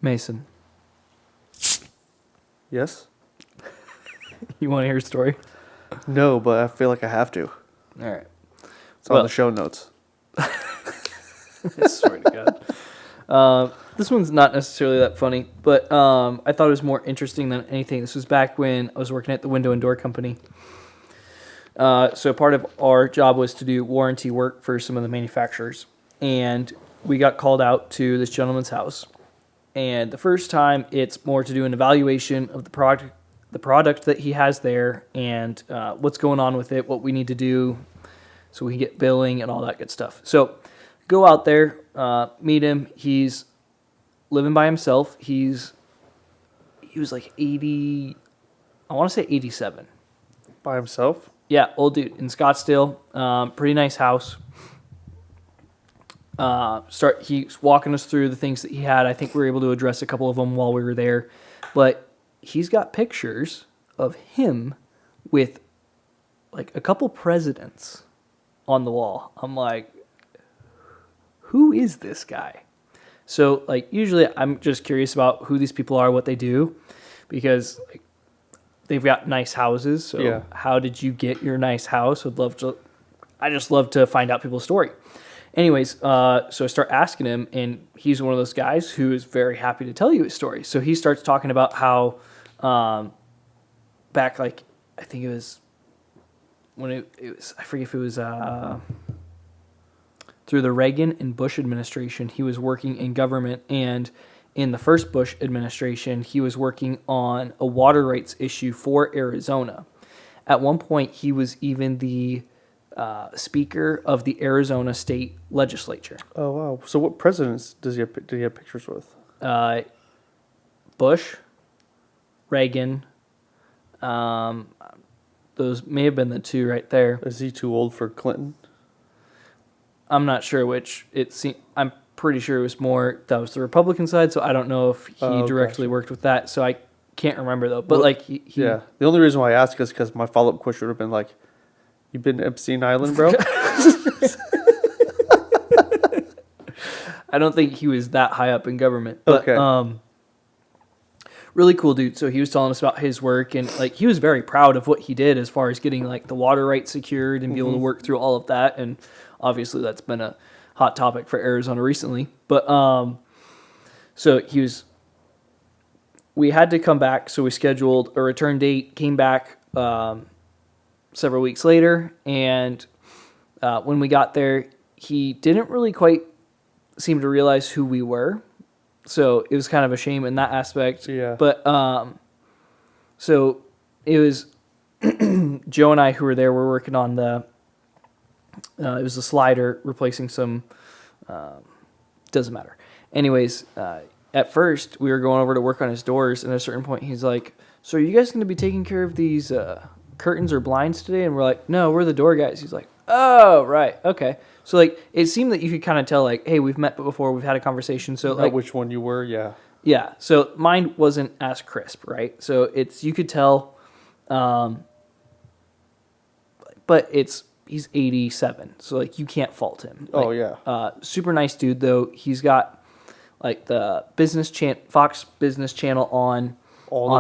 Mason, Yes? you want to hear a story? No, but I feel like I have to. All right. It's on the show notes. I swear to God. This one's not necessarily that funny, but I thought it was more interesting than anything. This was back when I was working at the window and door company. So part of our job was to do warranty work for some of the manufacturers. And we got called out to this gentleman's house. And the first time, it's more to do an evaluation of the product that he has there, and what's going on with it, what we need to do so we can get billing and all that good stuff. So go out there, meet him. He's living by himself. He was like 80, I want to say 87. By himself? Yeah, old dude in Scottsdale. Pretty nice house. He's walking us through the things that he had. I think we were able to address a couple of them while we were there. But he's got pictures of him with like a couple presidents on the wall. I'm like, who is this guy? So like usually I'm just curious about who these people are, what they do, because like, they've got nice houses. So Yeah. How did you get your nice house? I just love to find out people's story. Anyways, so I start asking him, and he's one of those guys who is very happy to tell you his story. So he starts talking about how back, like, I think it was when it was, I forget if it was through the Reagan and Bush administration, he was working in government, and in the first Bush administration, he was working on a water rights issue for Arizona. At one point, he was even the Speaker of the Arizona State Legislature. Oh, wow. So what presidents did he have pictures with? Bush, Reagan, those may have been the two right there. Is he too old for Clinton? I'm not sure which. I'm pretty sure it was more, that was the Republican side, so I don't know if he directly worked with that, so I can't remember though. But like yeah. The only reason why I ask is because my follow-up question would have been like, you been to Epstein Island, bro? I don't think he was that high up in government. But, Okay. Really cool dude. So he was telling us about his work, and like he was very proud of what he did as far as getting like the water rights secured and be able to work through all of that. And obviously that's been a hot topic for Arizona recently. But so we had to come back, so we scheduled a return date, came back several weeks later, and when we got there, he didn't really quite seem to realize who we were. So it was kind of a shame in that aspect. Yeah. But so it was Joe and I who were there. We're working on it was a slider replacing some. Doesn't matter. Anyways, at first we were going over to work on his doors, and at a certain point he's like, "So are you guys going to be taking care of these curtains or blinds today?" And we're like, "No, we're the door guys." He's like, "Oh, right, okay." So like it seemed that you could kind of tell like, "Hey, we've met before, we've had a conversation." So like, which one you were, yeah. Yeah. So mine wasn't as crisp, right? So you could tell, but he's 87, so like you can't fault him. Like, Oh yeah. Super nice dude though. He's got like the Fox Business Channel on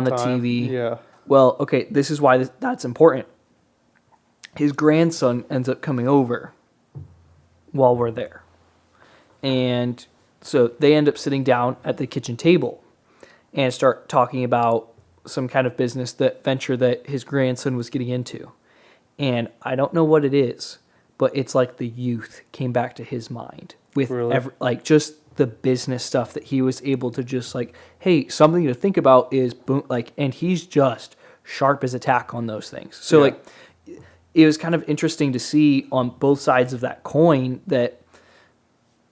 the time. TV. Yeah. Well, okay, this is why that's important. His grandson ends up coming over while we're there. And so they end up sitting down at the kitchen table and start talking about some kind of venture that his grandson was getting into. And I don't know what it is, but it's like the youth came back to his mind with Really? just the business stuff that he was able to just like, hey, something to think about is boom, like, and he's just sharp as a tack on those things. So like, it was kind of interesting to see on both sides of that coin that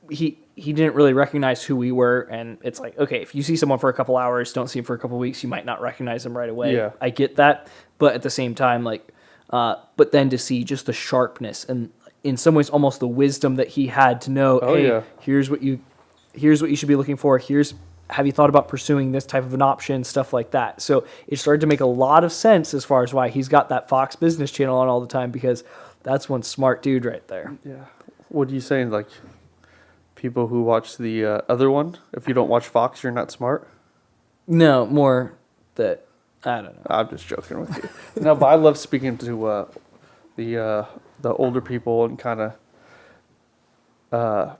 he didn't really recognize who we were. And it's like, okay, if you see someone for a couple hours, don't see him for a couple weeks, you might not recognize them right away. Yeah. I get that. But at the same time, like, but then to see just the sharpness and in some ways almost the wisdom that he had to know, here's what you should be looking for. Have you thought about pursuing this type of an option, stuff like that. So it started to make a lot of sense as far as why he's got that Fox Business Channel on all the time, because that's one smart dude right there. Yeah. What are you saying? Like, people who watch the other one. If you don't watch Fox, you're not smart. No, more that I don't know. I'm just joking with you. No, but I love speaking to the older people and kind of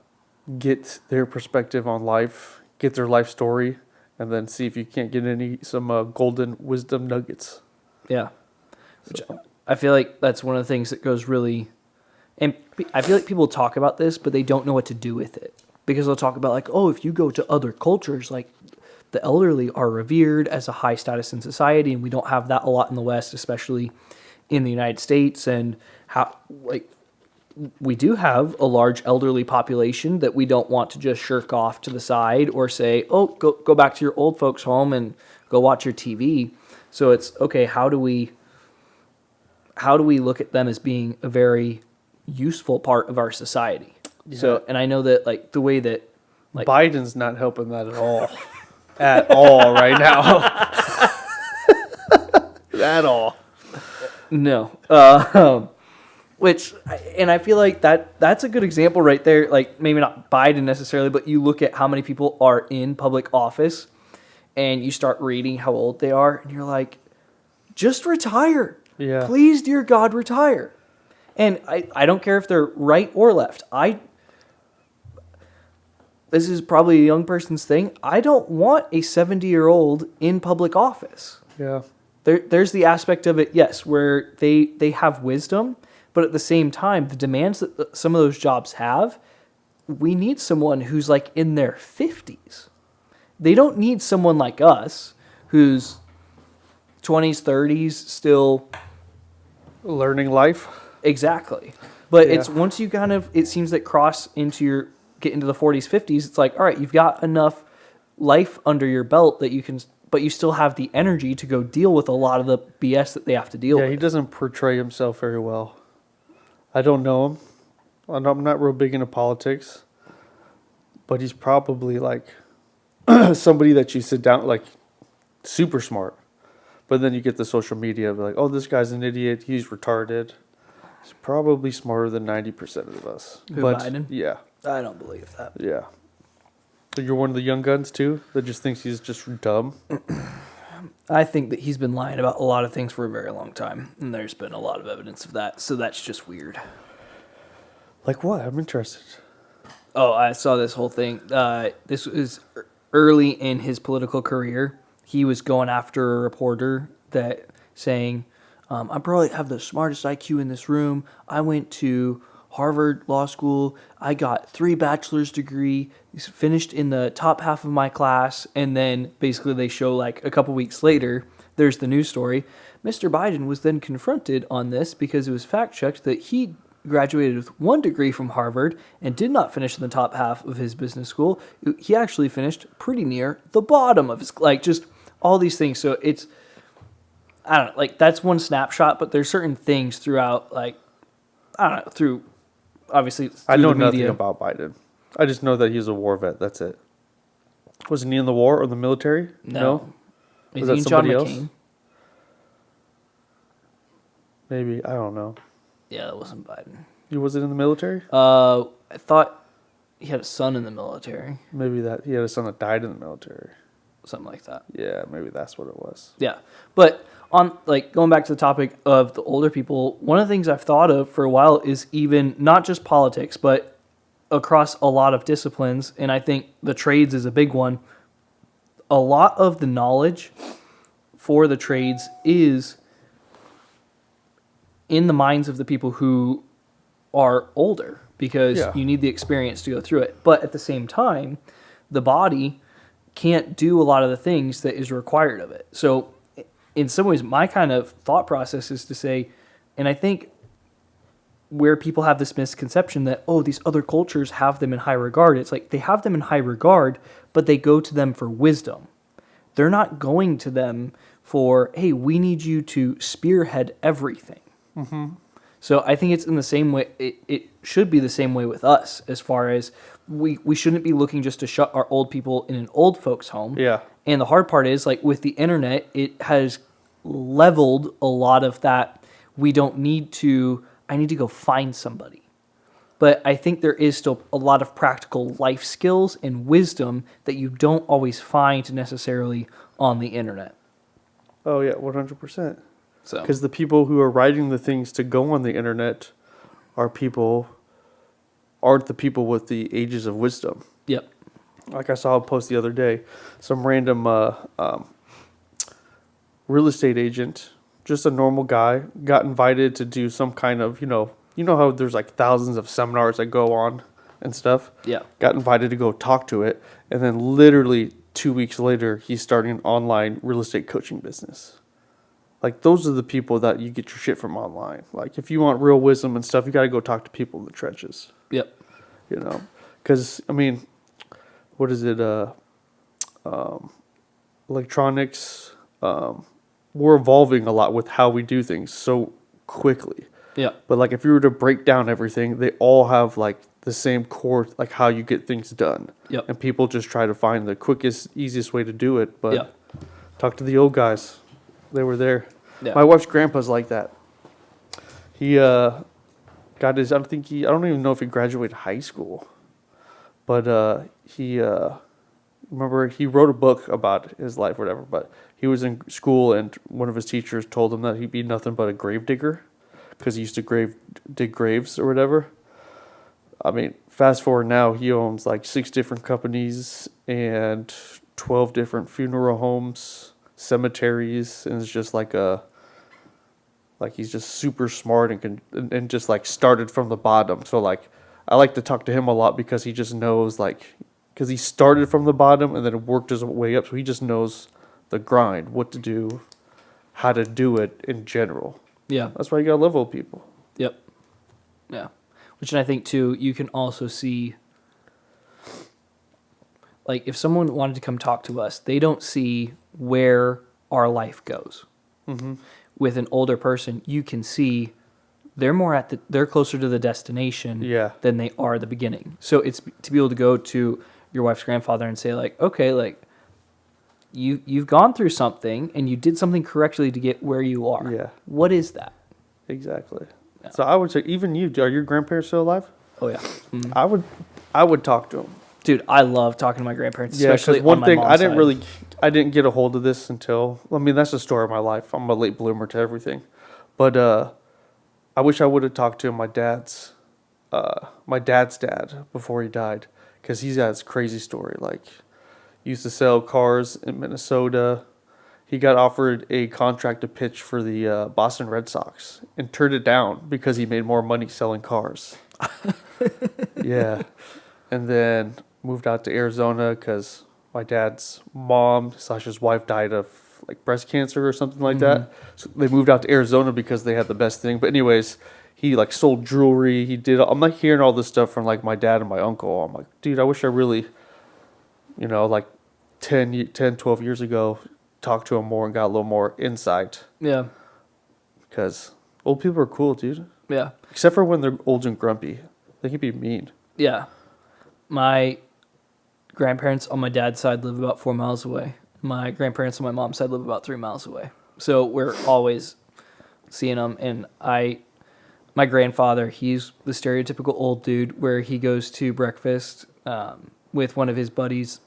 get their perspective on life, get their life story, and then see if you can't get some golden wisdom nuggets. Yeah. Which I feel like that's one of the things that goes really, and I feel like people talk about this, but they don't know what to do with it. Because they'll talk about like, oh, if you go to other cultures, like the elderly are revered as a high status in society, and we don't have that a lot in the West, especially in the United States. And how, like, we do have a large elderly population that we don't want to just shirk off to the side or say, oh, go back to your old folks' home and go watch your TV. So it's, okay, how do we look at them as being a very useful part of our society? Yeah. So, and I know that like the way that like Biden's not helping that at all. At all right now. At all. No. Which, and I feel like that's a good example right there. Like maybe not Biden necessarily, but you look at how many people are in public office and you start reading how old they are and you're like, just retire. Yeah. Please, dear God, retire. And I don't care if they're right or left. This is probably a young person's thing. I don't want a 70-year-old in public office. Yeah. There's the aspect of it, yes, where they have wisdom, but at the same time, the demands that some of those jobs have, we need someone who's like in their 50s. They don't need someone like us who's 20s, 30s, still learning life. Exactly. But it's once you kind of, it seems that get into the 40s, 50s, it's like, all right, you've got enough life under your belt that you can, but you still have the energy to go deal with a lot of the BS that they have to deal with. Yeah, he doesn't portray himself very well. I don't know him. I'm not real big into politics, but he's probably like somebody that you sit down, like super smart. But then you get the social media of like, oh, this guy's an idiot. He's retarded. He's probably smarter than 90% of us. Biden? Yeah. I don't believe that. Yeah. So you're one of the young guns too that just thinks he's just dumb? I think that he's been lying about a lot of things for a very long time, and there's been a lot of evidence of that, so that's just weird. Like what? I'm interested. Oh, I saw this whole thing. This was early in his political career. He was going after a reporter that saying, I probably have the smartest IQ in this room. I went to Harvard Law School. I got 3 bachelor's degree, finished in the top half of my class. And then basically they show like a couple weeks later, there's the news story. Mr. Biden was then confronted on this because it was fact checked that he graduated with 1 degree from Harvard and did not finish in the top half of his business school. He actually finished pretty near the bottom of his, like just all these things. So it's, I don't know, like that's one snapshot, but there's certain things throughout, like, I don't know, through, obviously, through I know the nothing media. about Biden. I just know that he's a war vet. That's it. Wasn't he in the war or the military? No. Was Is that he John somebody else? McCain? Maybe. I don't know. Yeah, that wasn't Biden. He wasn't in the military? I thought he had a son in the military. Maybe that he had a son that died in the military. Something like that. Yeah, maybe that's what it was. Yeah. But on like going back to the topic of the older people, one of the things I've thought of for a while is even not just politics, but across a lot of disciplines, and I think the trades is a big one. A lot of the knowledge for the trades is in the minds of the people who are older because you need the experience to go through it. But at the same time, the body can't do a lot of the things that is required of it. So in some ways, my kind of thought process is to say, and I think where people have this misconception that, oh, these other cultures have them in high regard. It's like they have them in high regard, but they go to them for wisdom. They're not going to them for, hey, we need you to spearhead everything. Mm-hmm. So I think it's in the same way, it should be the same way with us as far as we shouldn't be looking just to shut our old people in an old folks home. Yeah. And the hard part is, like with the internet, it has leveled a lot of that. We don't need to, I need to go find somebody. But I think there is still a lot of practical life skills and wisdom that you don't always find necessarily on the internet. Oh yeah, 100%. So Because the people who are writing the things to go on the internet aren't the people with the ages of wisdom. yep. Like I saw a post the other day, some random real estate agent, just a normal guy, got invited to do some kind of, you know how there's like thousands of seminars that go on and stuff. Yeah. Got invited to go talk to it, and then literally 2 weeks later, he's starting an online real estate coaching business. Like, those are the people that you get your shit from online. Like, if you want real wisdom and stuff, you got to go talk to people in the trenches. Yep. Because, I mean, what is it? Electronics. We're evolving a lot with how we do things so quickly. Yeah. But, like, if you were to break down everything, they all have, like, the same core, like, how you get things done. Yep. And people just try to find the quickest, easiest way to do it. But Yep. talk to the old guys. They were there. Yeah. My wife's grandpa's like that. He got his, I don't even know if he graduated high school. But he remember, he wrote a book about his life or whatever, but he was in school and one of his teachers told him that he'd be nothing but a grave digger because he used to dig graves or whatever. I mean, fast forward now, he owns like 6 different companies and 12 different funeral homes, cemeteries, and it's just like he's just super smart and just like started from the bottom. So like, I like to talk to him a lot because he just knows, like, because he started from the bottom and then worked his way up. So he just knows the grind, what to do, how to do it in general. Yeah. That's why you gotta love old people. Yep. Yeah. Which I think too, you can also see, like, if someone wanted to come talk to us, they don't see where our life goes. Mm-hmm. With an older person, you can see they're closer to the destination than they are the beginning. So it's to be able to go to your wife's grandfather and say, like, okay, like, you've gone through something and you did something correctly to get where you are. Yeah. What is that? Exactly. Yeah. So I would say, even you, are your grandparents still alive? Oh yeah. Mm-hmm. I would talk to them. Dude, I love talking to my grandparents, Yeah, especially because one on my thing mom's side. I didn't get a hold of this until, I mean, that's the story of my life. I'm a late bloomer to everything, but I wish I would have talked to my dad's dad before he died, because he's got this crazy story. Like, he used to sell cars in Minnesota. He got offered a contract to pitch for the Boston Red Sox and turned it down because he made more money selling cars. Yeah. And then moved out to Arizona because my dad's mom / his wife died of like breast cancer or something like that. So they moved out to Arizona because they had the best thing. But anyways, he like sold jewelry. I'm like hearing all this stuff from like my dad and my uncle. I'm like, dude, I wish I really, like 12 years ago, talked to him more and got a little more insight. Yeah. Because old people are cool, dude. Yeah. Except for when they're old and grumpy. They can be mean. Yeah. My grandparents on my dad's side live about 4 miles away. My grandparents on my mom's side live about 3 miles away. So we're always seeing them. And my grandfather, he's the stereotypical old dude where he goes to breakfast with one of his buddies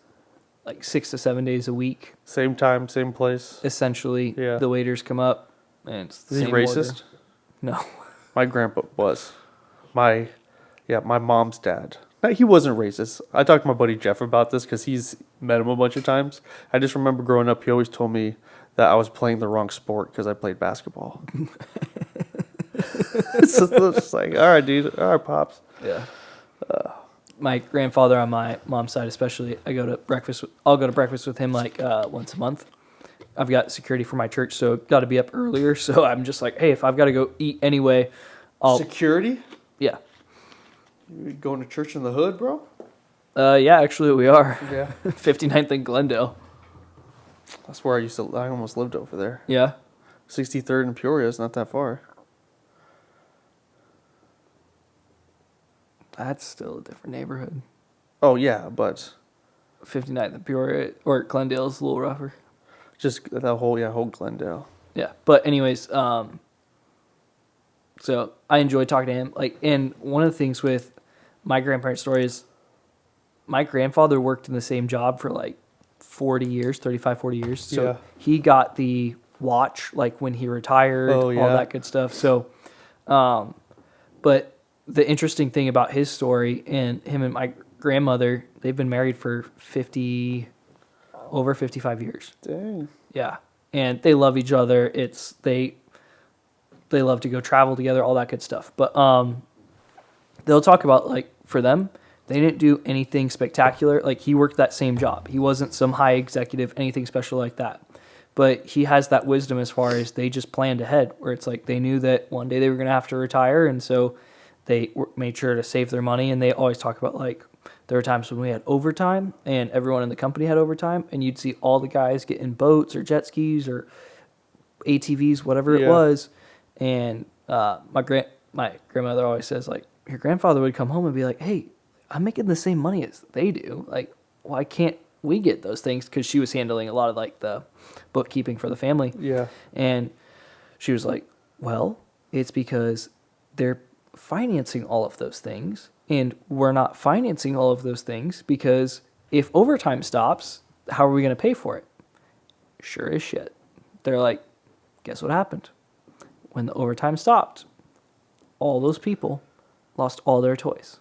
like 6 to 7 days a week. Same time, same place. Essentially, Yeah. The waiters come up and it's the Is he same racist? order. No. My grandpa was. My mom's dad. No, he wasn't racist. I talked to my buddy Jeff about this because he's met him a bunch of times. I just remember growing up, he always told me that I was playing the wrong sport because I played basketball. So it's just like, all right, dude. All right, pops. Yeah. My grandfather on my mom's side, especially, I'll go to breakfast with him like once a month. I've got security for my church, so got to be up earlier. So I'm just like, hey, if I've got to go eat anyway, Security? Yeah. You going to church in the hood, bro? Yeah, actually we are. Yeah. 59th and Glendale. That's where I almost lived over there. Yeah. 63rd and Peoria is not that far. That's still a different neighborhood. Oh, yeah, but 59th and Peoria, or Glendale is a little rougher. just that whole Glendale. Yeah, but anyways, so I enjoy talking to him. Like, and one of the things with my grandparents' story is my grandfather worked in the same job for like 40 years, 35, 40 years. So Yeah. he got the watch like when he retired, Oh, all yeah. that good stuff. So, but the interesting thing about his story and him and my grandmother, they've been married for over 55 years. Dang. Yeah. And they love each other. They love to go travel together, all that good stuff. But they'll talk about like for them, they didn't do anything spectacular. Like he worked that same job. He wasn't some high executive, anything special like that. But he has that wisdom as far as they just planned ahead, where it's like they knew that one day they were going to have to retire, and so they made sure to save their money. And they always talk about like there were times when we had overtime, and everyone in the company had overtime, and you'd see all the guys get in boats or jet skis or ATVs, whatever it Yeah. was. And my grandmother always says like your grandfather would come home and be like, "Hey, I'm making the same money as they do. Like, why can't we get those things?" Because she was handling a lot of like the bookkeeping for the family. Yeah. And she was like, "Well, it's because they're financing all of those things, and we're not financing all of those things because if overtime stops, how are we going to pay for it?" Sure as shit. They're like, "Guess what happened? When the overtime stopped, all those people lost all their toys."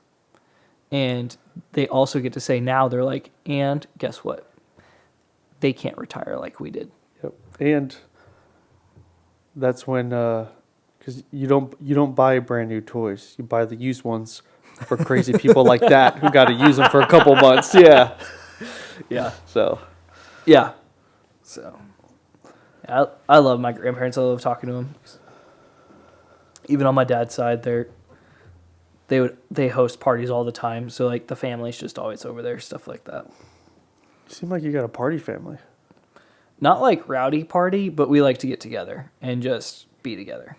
And they also get to say now, they're like, and guess what? They can't retire like we did. Yep. And that's when, because you don't buy brand new toys. You buy the used ones for crazy people like that who got to use them for a couple months. Yeah. Yeah. So. Yeah. So, I love my grandparents. I love talking to them. Even on my dad's side, they host parties all the time. So like the family's just always over there, stuff like that. You seem like you got a party family. Not like rowdy party, but we like to get together and just be together.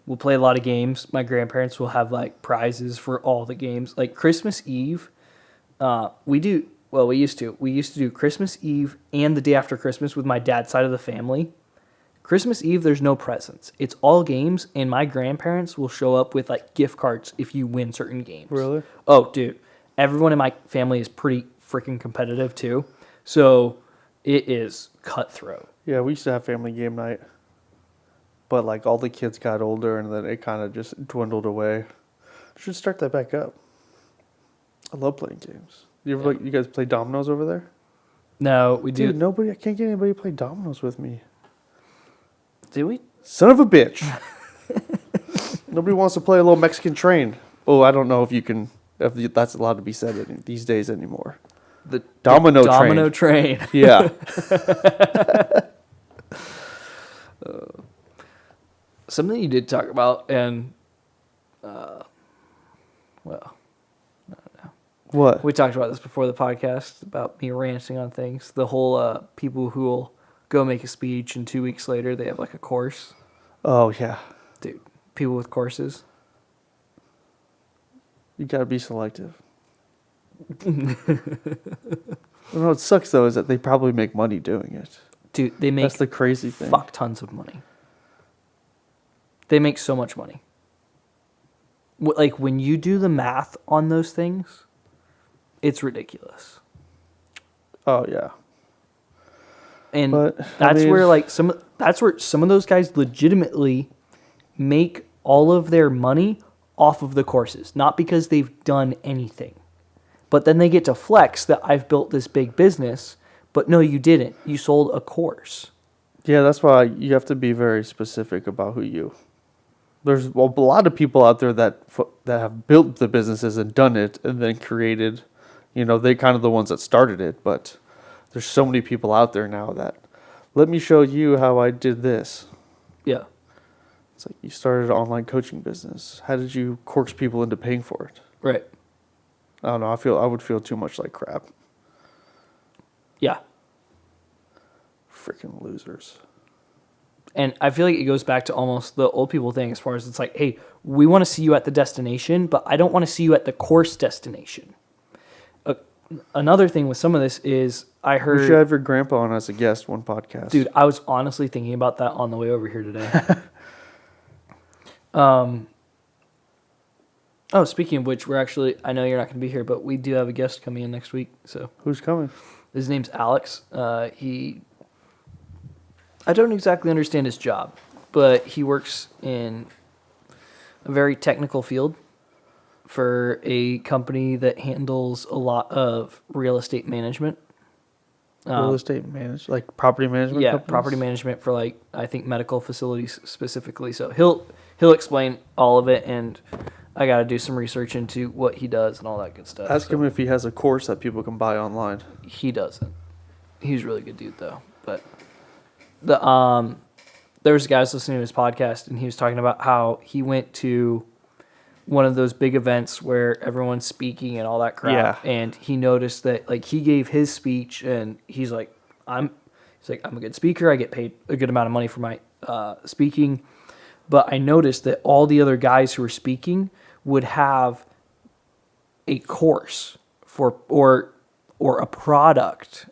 We'll play a lot of games. My grandparents will have like prizes for all the games. Like Christmas Eve, we used to do Christmas Eve and the day after Christmas with my dad's side of the family. Christmas Eve, there's no presents. It's all games, and my grandparents will show up with like gift cards if you win certain games. Really? Oh, dude. Everyone in my family is pretty freaking competitive too. So it is cutthroat. Yeah, we used to have family game night. But like all the kids got older and then it kind of just dwindled away. Should start that back up. I love playing games. You guys play dominoes over there? No, we do. Dude, I can't get anybody to play dominoes with me. Do we? Son of a bitch. Nobody wants to play a little Mexican train. Oh, I don't know if that's allowed to be said these days anymore. The Domino train. Yeah. Something you did talk about, and What? we talked about this before the podcast about me ranting on things. The whole people who will go make a speech and 2 weeks later they have like a course. Oh, yeah. Dude, people with courses. You got to be selective. No, it sucks, though, is that they probably make money doing it. Dude, they make That's the crazy thing. fuck tons of money. They make so much money. Like, when you do the math on those things, it's ridiculous. Oh, yeah. And But, that's where some of those guys legitimately make all of their money off of the courses, not because they've done anything. But then they get to flex that I've built this big business, but no, you didn't. You sold a course. Yeah, that's why you have to be very specific about who you. There's a lot of people out there that have built the businesses and done it and then created, they kind of the ones that started it, but there's so many people out there now that, let me show you how I did this. Yeah. It's like you started an online coaching business. How did you coax people into paying for it? Right. I don't know. I would feel too much like crap. Yeah. Freaking losers. And I feel like it goes back to almost the old people thing as far as it's like, hey, we want to see you at the destination, but I don't want to see you at the course destination. Another thing with some of this is I heard... We should have your grandpa on as a guest one podcast. Dude, I was honestly thinking about that on the way over here today. Oh, speaking of which, I know you're not going to be here, but we do have a guest coming in next week. So Who's coming? his name's Alex. I don't exactly understand his job, but he works in a very technical field for a company that handles a lot of real estate management. Real estate manage, like property management. Yeah, companies? property management for like I think medical facilities specifically. So he'll explain all of it, and I got to do some research into what he does and all that good stuff. Ask him if he has a course that people can buy online. He doesn't. He's a really good dude though. But there was guys listening to his podcast, and he was talking about how he went to one of those big events where everyone's speaking and all that crap. Yeah. And he noticed that like he gave his speech, and he's like, I'm a good speaker. I get paid a good amount of money for my speaking. But I noticed that all the other guys who were speaking would have a course for or a product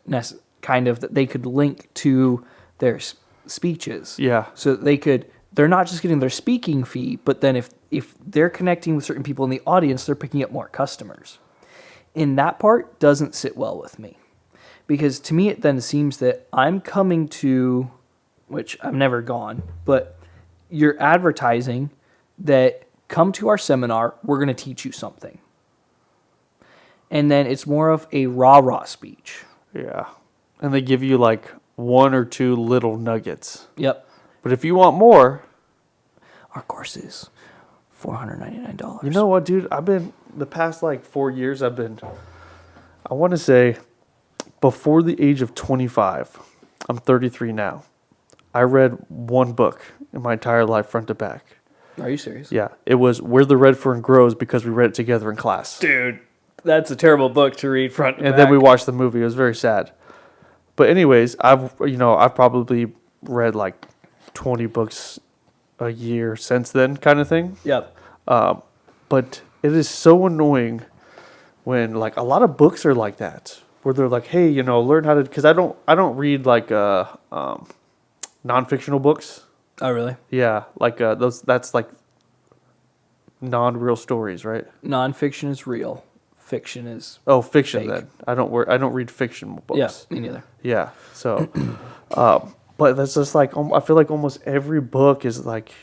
kind of that they could link to their speeches. Yeah. So they're not just getting their speaking fee, but then if they're connecting with certain people in the audience, they're picking up more customers. And that part doesn't sit well with me. Because to me, it then seems that I'm coming to, which I've never gone, but you're advertising that come to our seminar, we're going to teach you something. And then it's more of a rah-rah speech. Yeah. And they give you like one or two little nuggets. Yep. But if you want more, our course is $499. you know what, dude? The past like 4 years, I want to say before the age of 25, I'm 33 now. I read one book in my entire life, front to back. Are you serious? Yeah. It was Where the Red Fern Grows because we read it together in class. Dude, that's a terrible book to read front to back. And then we watched the movie. It was very sad. But anyways, I've probably read like 20 books a year since then, kind of thing. Yep. But it is so annoying when like a lot of books are like that, where they're like, hey, learn how to, because I don't read like non-fictional books. Oh, really? Yeah, like that's like non-real stories, right? Nonfiction is real. Fiction is fiction fake. then. I don't read fictional books. Yeah, me neither. Yeah. So, but that's just like I feel like almost every book is like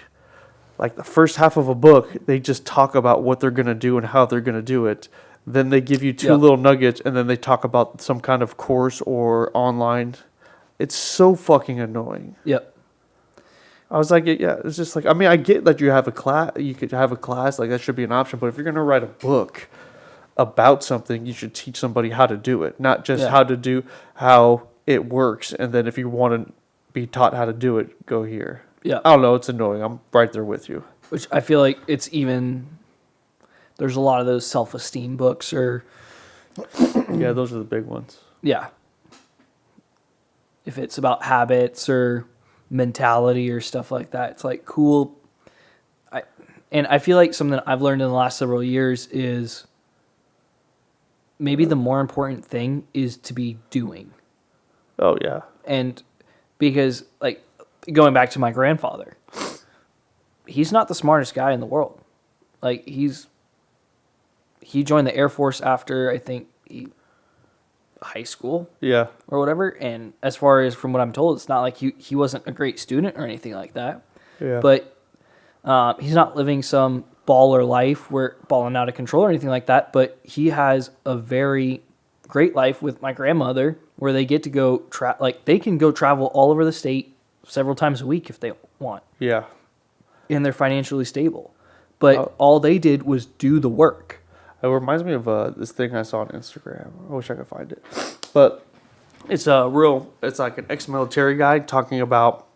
the first half of a book, they just talk about what they're gonna do and how they're gonna do it. Then they give you two little nuggets, and then they talk about some kind of course or online. It's so fucking annoying. Yep. I was like, yeah, it's just like, I mean, I get that you have a class, you could have a class, like that should be an option. But if you're gonna write a book about something, you should teach somebody how to do it, not just how it works. And then if you want to be taught how to do it, go here. Yeah. I don't know. It's annoying. I'm right there with you. Which I feel like there's a lot of those self-esteem books or. Yeah, those are the big ones. Yeah. If it's about habits or mentality or stuff like that, it's like cool. I feel like something I've learned in the last several years is maybe the more important thing is to be doing. Oh, yeah. And because, like, going back to my grandfather, he's not the smartest guy in the world. Like, he joined the Air Force after, I think, high school. Yeah. Or whatever. And as far as from what I'm told, it's not like he wasn't a great student or anything like that. Yeah. But he's not living some baller life where balling out of control or anything like that. But he has a very great life with my grandmother where they get to go they can go travel all over the state several times a week if they want. Yeah. And they're financially stable. But all they did was do the work. It reminds me of this thing I saw on Instagram. I wish I could find it. But it's like an ex-military guy talking about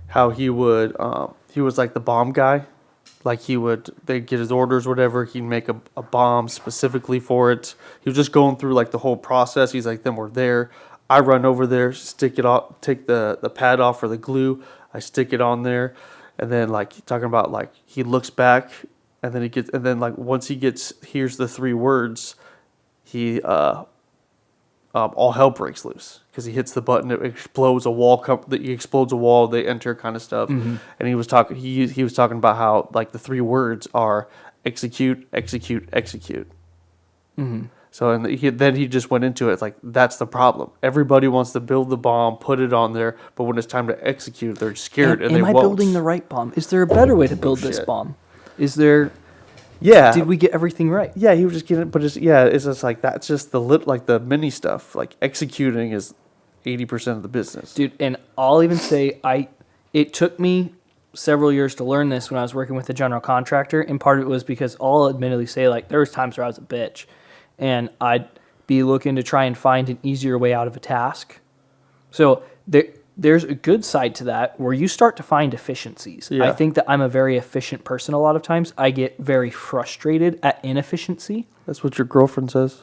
how he was like the bomb guy. Like they'd get his orders, whatever. He'd make a bomb specifically for it. He was just going through like the whole process. He's like, then we're there. I run over there, stick it off, take the pad off or the glue. I stick it on there. And then like talking about like he looks back and then like once he hears the three words, he all hell breaks loose because he hits the button, it explodes a wall. He explodes a wall, they enter, kind of stuff. Mm-hmm. And he was talking about how like the three words are execute, execute, execute. Mm-hmm. So and then he just went into it. It's like, that's the problem. Everybody wants to build the bomb, put it on there, but when it's time to execute, they're scared and they am I won't. building the right bomb? Is there a better way to build this shit. bomb? Is there? Yeah. Did we get everything right? Yeah, he was just getting, but it's just like that's just the mini stuff. Like executing is 80% of the business, Dude, and I'll even say it took me several years to learn this when I was working with a general contractor, and part of it was because I'll admittedly say, like, there was times where I was a bitch, and I'd be looking to try and find an easier way out of a task. So there's a good side to that where you start to find efficiencies. Yeah. I think that I'm a very efficient person a lot of times. I get very frustrated at inefficiency. That's what your girlfriend says.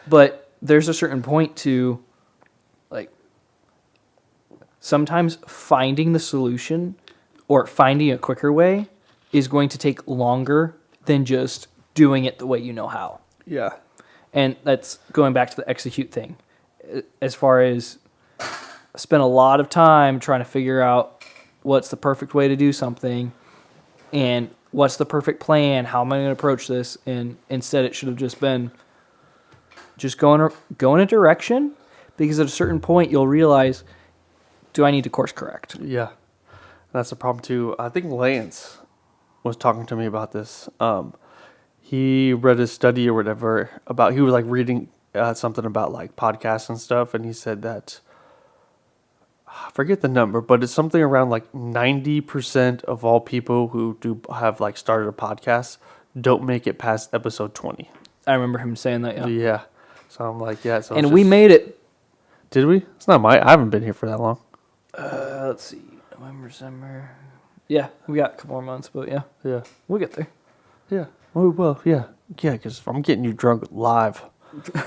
But there's a certain point to, like, sometimes finding the solution or finding a quicker way is going to take longer than just doing it the way you know how. Yeah. And that's going back to the execute thing. As far as I spent a lot of time trying to figure out what's the perfect way to do something and what's the perfect plan, how am I going to approach this, and instead it should have just been just go in a direction, because at a certain point you'll realize, do I need to course correct? Yeah. That's the problem too. I think Lance was talking to me about this. He read a study or whatever about, he was like reading something about like podcasts and stuff, and he said that, I forget the number, but it's something around like 90% of all people who do have like started a podcast don't make it past episode 20. I remember him saying that, yeah. Yeah. So I'm like, yeah. So And we made it. Did we? It's not I haven't been here for that long. Let's see, November, December. Yeah, we got a couple more months, but yeah, Yeah. we'll get there. Yeah. Oh, well, yeah. Yeah, because I'm getting you drunk live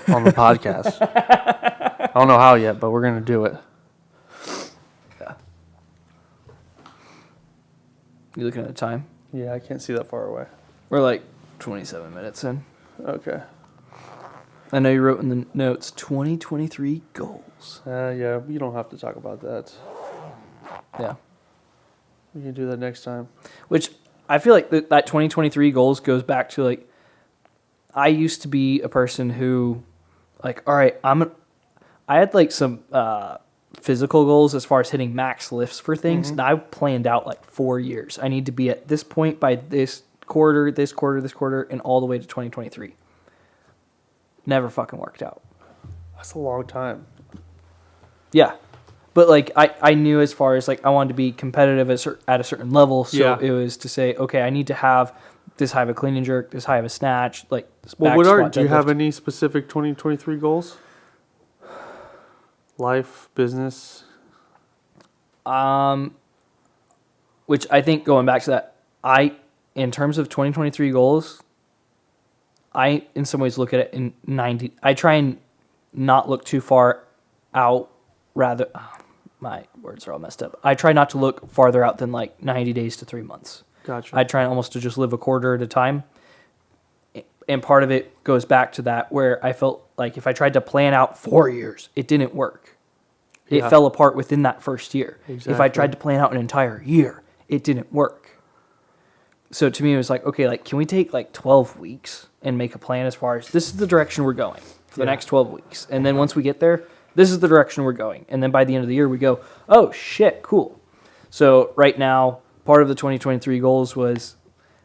on the podcast. I don't know how yet, but we're going to do it. Yeah. You looking at the time? Yeah, I can't see that far away. We're like 27 minutes in. Okay. I know you wrote in the notes 2023 goals. Yeah, you don't have to talk about that. Yeah. We can do that next time. Which I feel like that 2023 goals goes back to, like, I used to be a person who, like, all right, I had like some physical goals as far as hitting max lifts for things. Mm-hmm. And I planned out like 4 years. I need to be at this point by this quarter, and all the way to 2023. Never fucking worked out. That's a long time. Yeah. But, like, I knew as far as, like, I wanted to be competitive at a certain level. So Yeah. it was to say, okay, I need to have this high of a clean and jerk, this high of a snatch, like, this Well, back squat, do you have deadlift. any specific 2023 goals? Life, business? Which I think, going back to that, in terms of 2023 goals, I, in some ways, look at it in 90. I try and not look too far out, rather. My words are all messed up. I try not to look farther out than like 90 days to 3 months. Gotcha. I try almost to just live a quarter at a time. And part of it goes back to that, where I felt like if I tried to plan out 4 years, it didn't work. It Yeah. fell apart within that first year. If I Exactly. tried to plan out an entire year, it didn't work. So to me, it was like, okay, like, can we take like 12 weeks and make a plan as far as this is the direction we're going for the Yeah. next 12 weeks. And then once we get there, this is the direction we're going. And then by the end of the year, we go, oh, shit, cool. So right now, part of the 2023 goals was,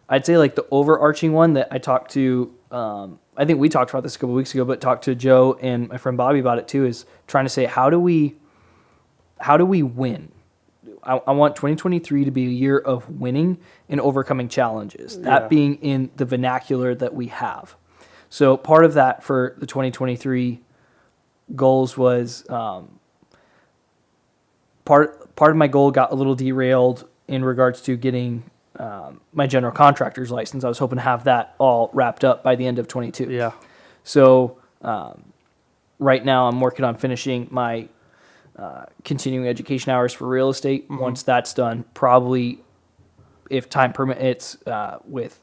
I'd say like the overarching one that I talked to, I think we talked about this a couple weeks ago, but talked to Joe and my friend Bobby about it too, is trying to say, how do we win? I want 2023 to be a year of winning and overcoming challenges. That Yeah. being in the vernacular that we have. So part of that for the 2023 goals was part of my goal got a little derailed in regards to getting my general contractor's license. I was hoping to have that all wrapped up by the end of 22. Yeah. So right now I'm working on finishing my continuing education hours for real estate. Mm-hmm. Once that's done, probably, if time permits, with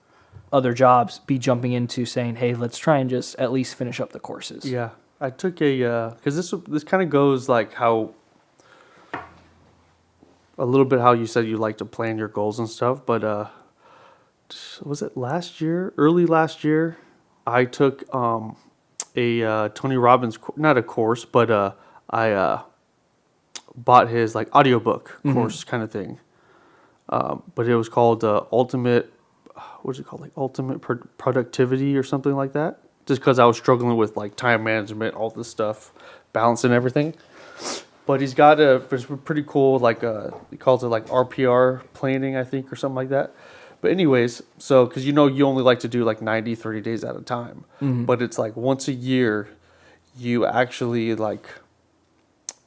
other jobs, be jumping into saying, hey, let's try and just at least finish up the courses. Yeah. I took because this kind of goes like how a little bit how you said you like to plan your goals and stuff, but was it last year? Early last year, I took a Tony Robbins, not a course, but I bought his like audiobook course kind of thing. But it was called Ultimate, what is it called? Like Ultimate Productivity or something like that. Just because I was struggling with like time management, all this stuff, balance and everything. But he's got it's pretty cool, like he calls it like RPR planning, I think, or something like that. But anyways, so because you only like to do like 90, 30 days at a time. But it's like once a year, you actually like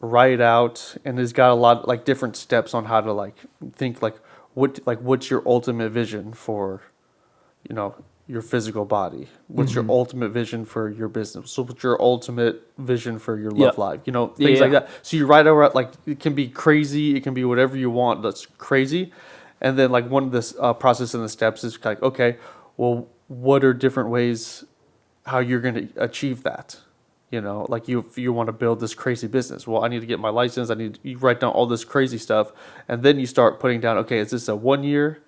write out, and it's got a lot like different steps on how to like think like what's your ultimate vision for, your physical body? What's your ultimate vision for your business? So what's your ultimate vision for your love life? Things like that. So you write out like it can be crazy, it can be whatever you want that's crazy. And then like one of the process and the steps is like, okay, well, what are different ways how you're going to achieve that? Like if you want to build this crazy business, well, I need to get my license. You write down all this crazy stuff. And then you start putting down, okay, is this a 1 year?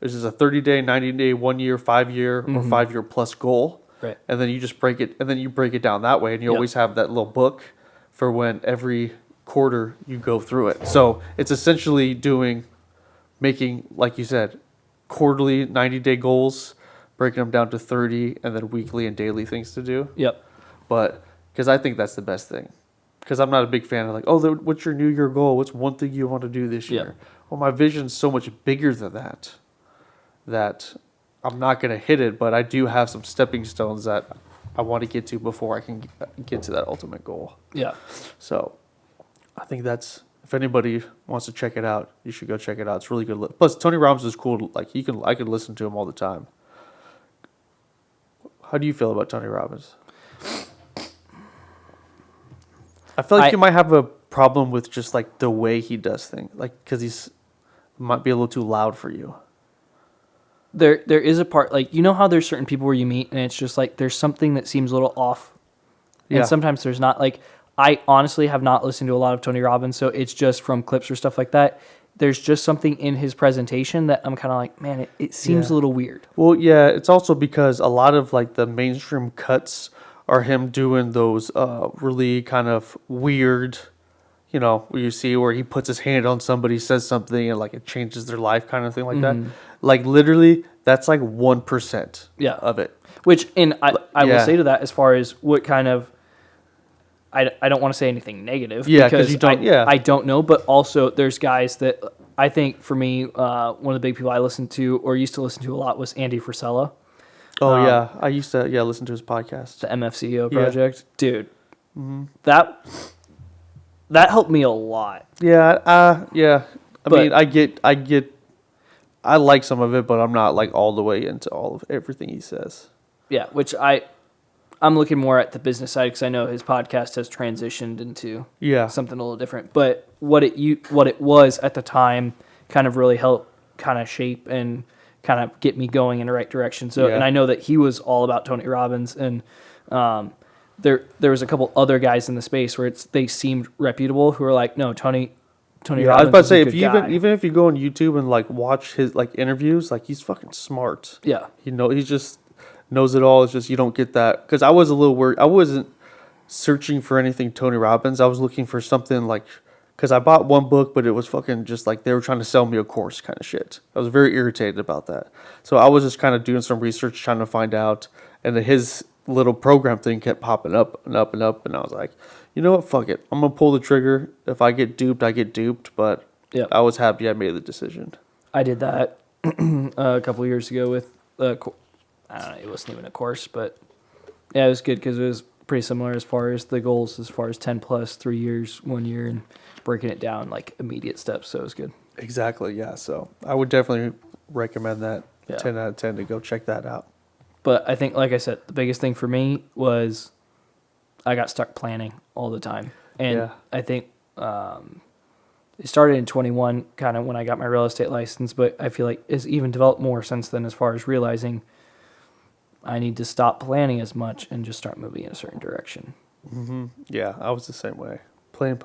Is this a 30-day, 90-day, 1 year, 5 year, or 5 year plus goal? Right. And then you just break it down that way. And you always have that little book for when every quarter you go through it. So it's essentially making, like you said, quarterly 90-day goals, breaking them down to 30, and then weekly and daily things to do. Yep. But because I think that's the best thing. Because I'm not a big fan of like, oh, what's your New Year goal? What's one thing you want to do this year? Well, my vision's so much bigger than that I'm not going to hit it, but I do have some stepping stones that I want to get to before I can get to that ultimate goal. Yeah. So I think if anybody wants to check it out, you should go check it out. It's really good. Plus, Tony Robbins is cool. Like I could listen to him all the time. How do you feel about Tony Robbins? I feel like you might have a problem with just like the way he does things, like because might be a little too loud for you. There is a part, like, how there's certain people where you meet and it's just like there's something that seems a little off. And sometimes there's not. Like, I honestly have not listened to a lot of Tony Robbins, so it's just from clips or stuff like that. There's just something in his presentation that I'm kind of like, man, it seems a little weird. Well, yeah, it's also because a lot of like the mainstream cuts are him doing those really kind of weird, where you see where he puts his hand on somebody, says something, and like it changes their life kind of thing like that. Like literally, that's like 1% of it. Which, and I will say to that, as far as what kind of, I don't want to say anything negative because you don't, I don't know, but also there's guys that I think for me, one of the big people I listened to or used to listen to a lot was Andy Frisella. Oh, I used to listen to his podcast. The MFCEO project. Dude, that helped me a lot. Yeah. I mean, I like some of it, but I'm not like all the way into all of everything he says. Yeah, which I'm looking more at the business side because I know his podcast has transitioned into something a little different. But what it was at the time kind of really helped kind of shape and kind of get me going in the right direction. So, and I know that he was all about Tony Robbins, and there was a couple other guys in the space where they seemed reputable who were like, no, Tony Robbins. I was about to say, even if you go on YouTube and like watch his like interviews, like he's fucking smart. Yeah, he just knows it all. It's just you don't get that, because I was a little worried. I wasn't searching for anything Tony Robbins. I was looking for something like, because I bought one book, but it was fucking just like they were trying to sell me a course kind of shit. I was very irritated about that. So I was just kind of doing some research, trying to find out, and then his little program thing kept popping up and up and up, and I was like, you know what, fuck it. I'm going to pull the trigger. If I get duped, I get duped, but I was happy I made the decision. I did that a couple of years ago with, I don't know, it wasn't even a course, but yeah, it was good because it was pretty similar as far as the goals, as far as 10 plus, 3 years, 1 year, and breaking it down like immediate steps, so it was good. Exactly, yeah. So I would definitely recommend that 10 out of 10 to go check that out. But I think, like I said, the biggest thing for me was I got stuck planning all the time. And I think it started in 21, kind of when I got my real estate license, but I feel like it's even developed more since then as far as realizing I need to stop planning as much and just start moving in a certain direction. Mm-hmm. Yeah, I was the same way. Plan.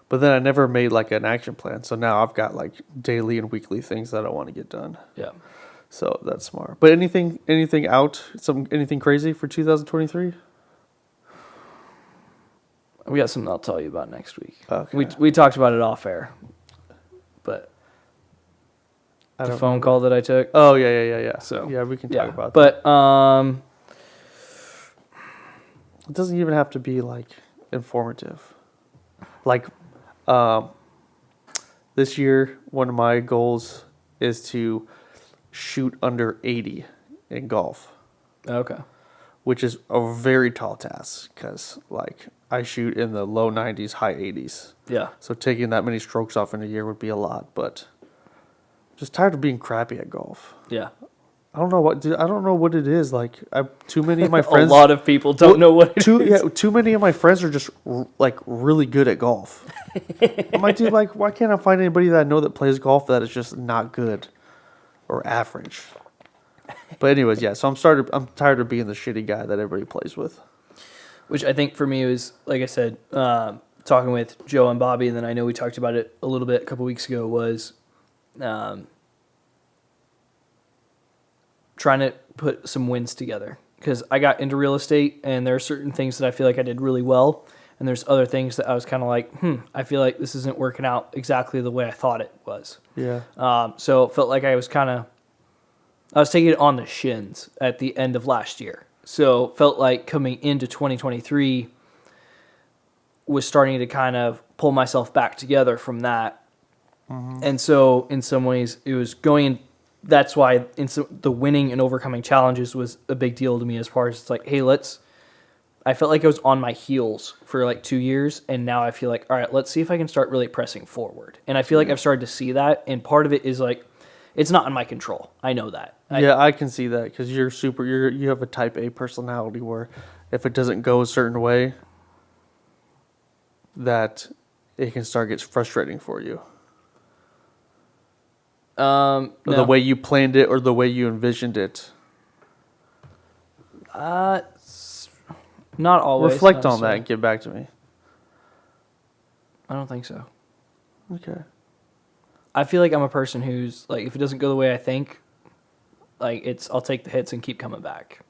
But then I never made like an action plan. So now I've got like daily and weekly things that I want to get done. Yeah. So that's smart. But anything anything crazy for 2023? We got something I'll tell you about next week. Okay. We talked about it off air, but the phone call that I took. Oh yeah. So yeah, we can talk about that. But it doesn't even have to be like informative. Like this year, one of my goals is to shoot under 80 in golf, Okay. which is a very tall task because like I shoot in the low 90s, high 80s. Yeah. So taking that many strokes off in a year would be a lot, but just tired of being crappy at golf. Yeah. I don't know what it is. Like too many of my friends. A lot of people don't know what it is. Yeah, too many of my friends are just like really good at golf. I'm like, dude, like, why can't I find anybody that I know that plays golf that is just not good or average? But anyways, yeah. So I'm tired of being the shitty guy that everybody plays with. Which I think for me was, like I said, talking with Joe and Bobby, and then I know we talked about it a little bit a couple weeks ago, was trying to put some wins together. Because I got into real estate, and there are certain things that I feel like I did really well, and there's other things that I was kind of like, I feel like this isn't working out exactly the way I thought it was. Yeah. So it felt like I was taking it on the shins at the end of last year. So felt like coming into 2023 was starting to kind of pull myself back together from that. Mm-hmm. And so in some ways it was going, that's why the winning and overcoming challenges was a big deal to me, as far as it's like, hey, I felt like I was on my heels for like 2 years, and now I feel like, all right, let's see if I can start really pressing forward. And I feel like I've started to see that, and part of it is like, it's not in my control. I know that. I can see that because you have a type A personality where if it doesn't go a certain way, that it can start get frustrating for you. No. The way you planned it or the way you envisioned it. Not always. Reflect on that and get back to me. I don't think so. Okay. I feel like I'm a person who's like, if it doesn't go the way I think, like I'll take the hits and keep coming back.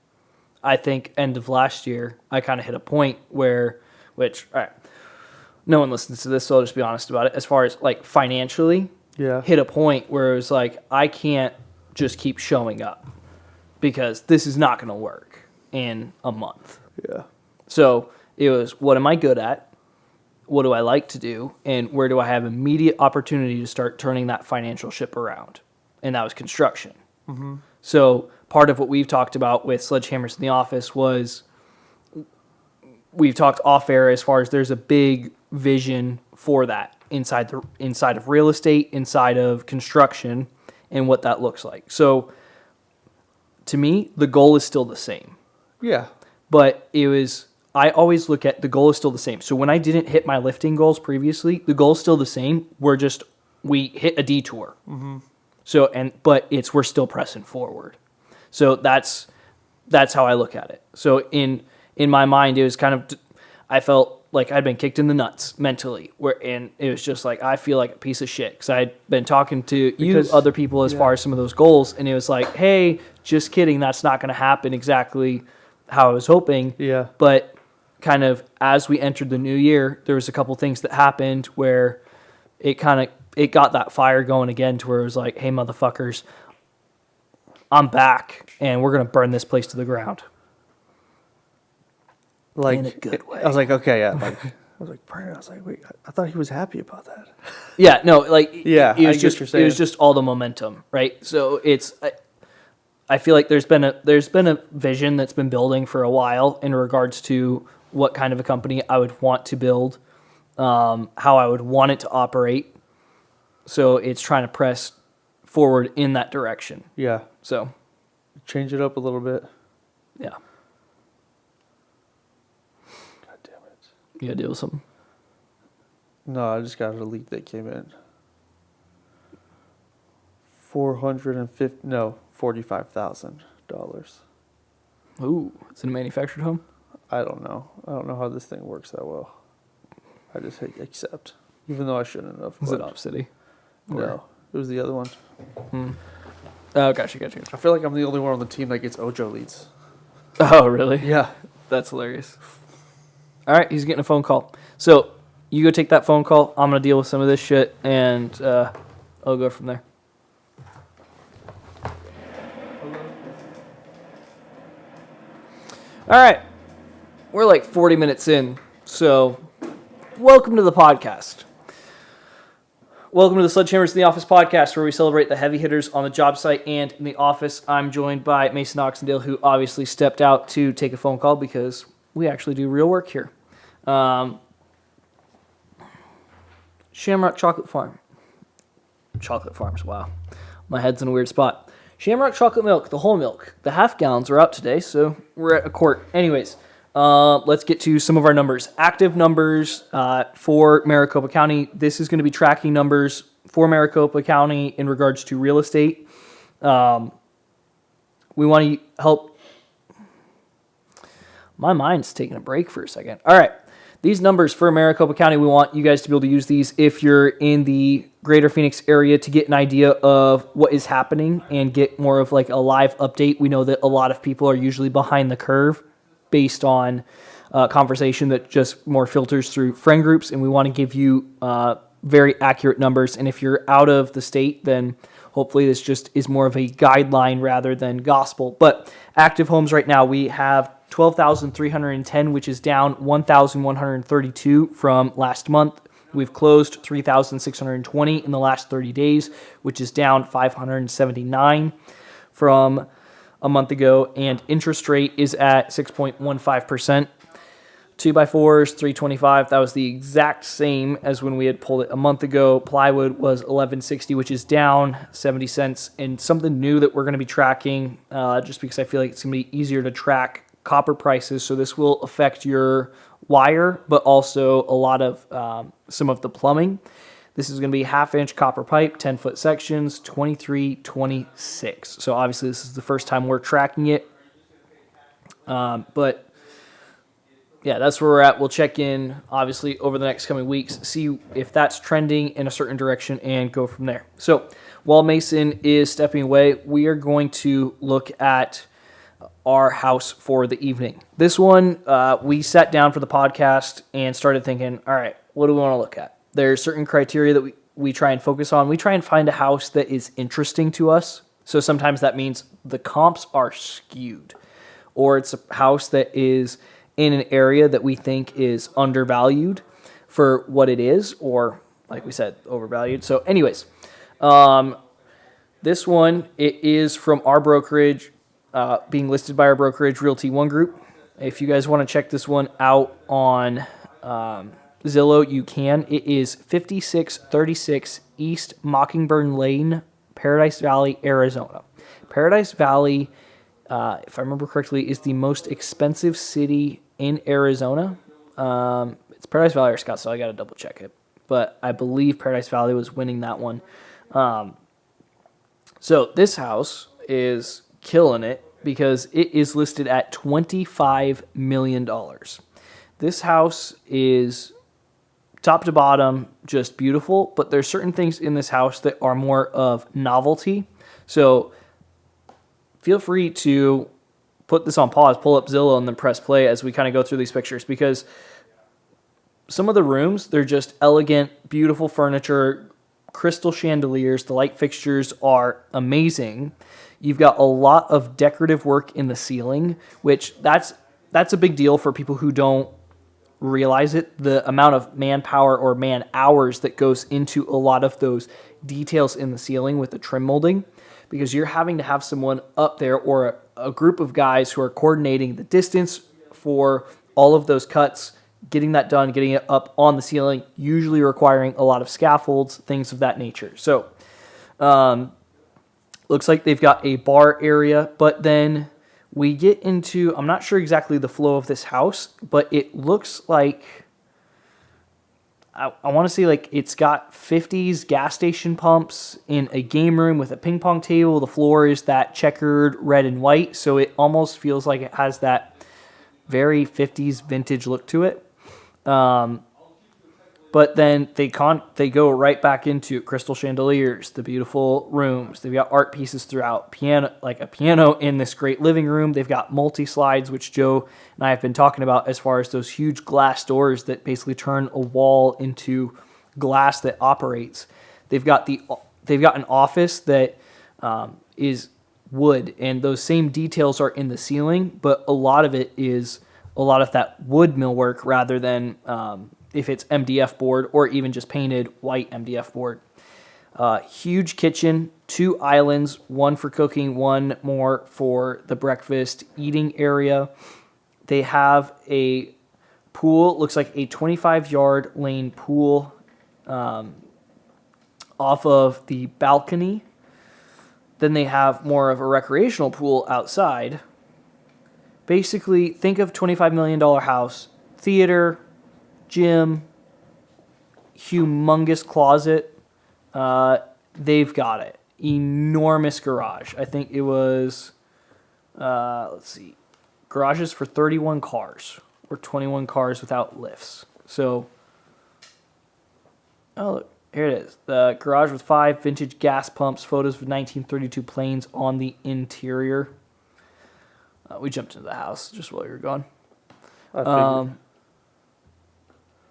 I think end of last year, I kind of hit a point where, all right, no one listens to this, so I'll just be honest about it. As far as like financially, hit a point where it was like, I can't just keep showing up because this is not going to work in a month. Yeah. So it was, what am I good at? What do I like to do? And where do I have immediate opportunity to start turning that financial ship around? And that was construction. Mm-hmm. So part of what we've talked about with Sledgehammers in the Office was we've talked off air as far as there's a big vision for that inside of real estate, inside of construction, and what that looks like. So to me, the goal is still the same. Yeah. But I always look at the goal is still the same. So when I didn't hit my lifting goals previously, the goal is still the same. We hit a detour. Mm-hmm. But we're still pressing forward. So that's how I look at it. So in my mind, it was kind of, I felt like I'd been kicked in the nuts mentally, and it was just like, I feel like a piece of shit because I'd been talking to other people as far as some of those goals, and it was like, hey, just kidding, that's not going to happen exactly how I was hoping. Yeah. But kind of as we entered the new year, there was a couple things that happened where it got that fire going again, to where it was like, hey, motherfuckers, I'm back, and we're going to burn this place to the ground. Like, in a good way. I was like, okay, yeah. Like, I was like, Brian, I was like, wait, I thought he was happy about that. Yeah, no, like, yeah, it was just all the momentum, right? So I feel like there's been a vision that's been building for a while in regards to what kind of a company I would want to build, how I would want it to operate. So it's trying to press forward in that direction. Yeah. So change it up a little bit. Yeah. God damn it. You gotta deal with something? No, I just got a leak that came in. $45,000. Ooh, it's in a manufactured home? I don't know. I don't know how this thing works that well. I just hit accept. even though I shouldn't have. Was but it Op City? No, it was the other one. Oh, gotcha. I feel like I'm the only one on the team that gets Ojo leads. Oh, really? Yeah. That's hilarious. All right, he's getting a phone call. So you go take that phone call. I'm going to deal with some of this shit, and I'll go from there. All right. We're like 40 minutes in, so welcome to the podcast. Welcome to the Sledgehammers in the Office podcast, where we celebrate the heavy hitters on the job site and in the office. I'm joined by MasonOxendale, who obviously stepped out to take a phone call because we actually do real work here. Shamrock Chocolate Farm. Chocolate Farms, wow. My head's in a weird spot. Shamrock Chocolate Milk, the whole milk. The half gallons are out today, so we're at a quart. Anyways, let's get to some of our numbers. Active numbers for Maricopa County. This is going to be tracking numbers for Maricopa County in regards to real estate. We want to help. My mind's taking a break for a second. All right. These numbers for Maricopa County, we want you guys to be able to use these if you're in the greater Phoenix area to get an idea of what is happening and get more of like a live update. We know that a lot of people are usually behind the curve based on conversation that just more filters through friend groups, and we want to give you very accurate numbers. And if you're out of the state, then hopefully this just is more of a guideline rather than gospel. But active homes right now, we have 12,310, which is down 1,132 from last month. We've closed 3,620 in the last 30 days, which is down 579 from a month ago. And interest rate is at 6.15%. 2x4s, 325. That was the exact same as when we had pulled it a month ago. Plywood was 1160, which is down 70 cents. And something new that we're going to be tracking, just because I feel like it's going to be easier to track copper prices. So this will affect your wire, but also a lot of some of the plumbing. This is going to be half-inch copper pipe, 10-foot sections, 2326. So obviously this is the first time we're tracking it. But yeah, that's where we're at. We'll check in, obviously, over the next coming weeks, see if that's trending in a certain direction, and go from there. So while Mason is stepping away, we are going to look at our house for the evening. This one, we sat down for the podcast and started thinking, all right, what do we want to look at? There's certain criteria that we try and focus on. We try and find a house that is interesting to us. So sometimes that means the comps are skewed, or it's a house that is in an area that we think is undervalued for what it is, or like we said, overvalued. So anyways, this one, it is from our brokerage, being listed by our brokerage, Realty One Group. If you guys want to check this one out on Zillow, you can. It is 5636 East Mockingbird Lane, Paradise Valley, Arizona. Paradise Valley, if I remember correctly, is the most expensive city in Arizona. It's Paradise Valley or Scottsdale. I got to double check it. But I believe Paradise Valley was winning that one. So this house is killing it because it is listed at $25 million. This house is top to bottom just beautiful, but there's certain things in this house that are more of novelty. So feel free to put this on pause, pull up Zillow, and then press play as we kind of go through these pictures, because some of the rooms, they're just elegant, beautiful furniture, crystal chandeliers. The light fixtures are amazing. You've got a lot of decorative work in the ceiling, which that's a big deal for people who don't realize it. The amount of manpower or man hours that goes into a lot of those details in the ceiling with the trim molding, because you're having to have someone up there or a group of guys who are coordinating the distance for all of those cuts, getting that done, getting it up on the ceiling, usually requiring a lot of scaffolds, things of that nature. So, looks like they've got a bar area, but then we get into, I'm not sure exactly the flow of this house, but it looks like, I want to say like it's got 50s gas station pumps in a game room with a ping pong table. The floor is that checkered red and white, so it almost feels like it has that very 50s vintage look to it. But But then they go right back into crystal chandeliers, the beautiful rooms. They've got art pieces throughout, a piano in this great living room. They've got multi-slides, which Joe and I have been talking about, as far as those huge glass doors that basically turn a wall into glass that operates. They've got an office that is wood, and those same details are in the ceiling, but a lot of it is a lot of that wood millwork rather than if it's MDF board or even just painted white MDF board. Huge kitchen, 2 islands, one for cooking, one more for the breakfast eating area. They have a pool, looks like a 25-yard lane pool off of the balcony. Then they have more of a recreational pool outside. Basically, think of $25 million house, theater, gym, humongous closet. They've got it. Enormous garage. I think it was, garages for 31 cars or 21 cars without lifts. So, oh, look, here it is. The garage with 5 vintage gas pumps, photos of 1932 planes on the interior. We jumped into the house just while you were gone.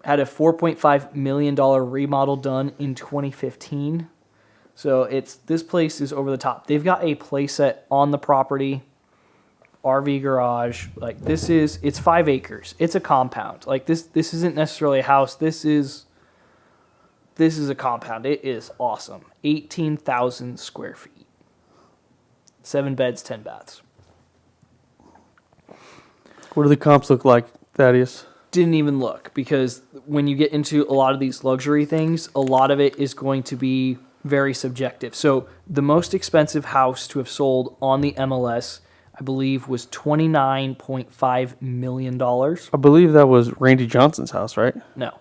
Had a $4.5 million remodel done in 2015. So this place is over the top. They've got a playset on the property, RV garage. Like it's 5 acres. It's a compound. Like this isn't necessarily a house. This is a compound. It is awesome. 18,000 square feet. 7 beds, 10 baths. What do the comps look like, Thaddeus? Didn't even look, because when you get into a lot of these luxury things, a lot of it is going to be very subjective. So the most expensive house to have sold on the MLS, I believe, was $29.5 million. I believe that was Randy Johnson's house, right? No.